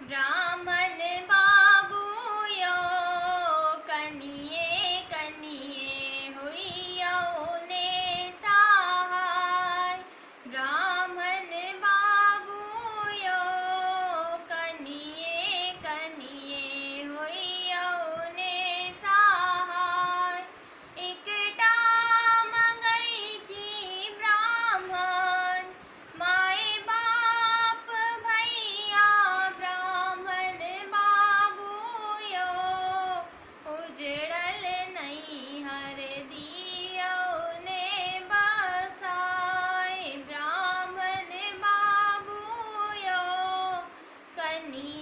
ब्राह्मण बाबू यो कनिये कनिये हुइयो ने सहाय। ब्राह्मण बाबू यो कनिये कनिये हुइयो ने सहाय। एकटा मंगई छी ब्राह्मण माए बाप भैया। ब्राह्मण बाबू यो उजड़ल नैहर दियो ने बसाए। ब्राह्मण बाबू यो कनिये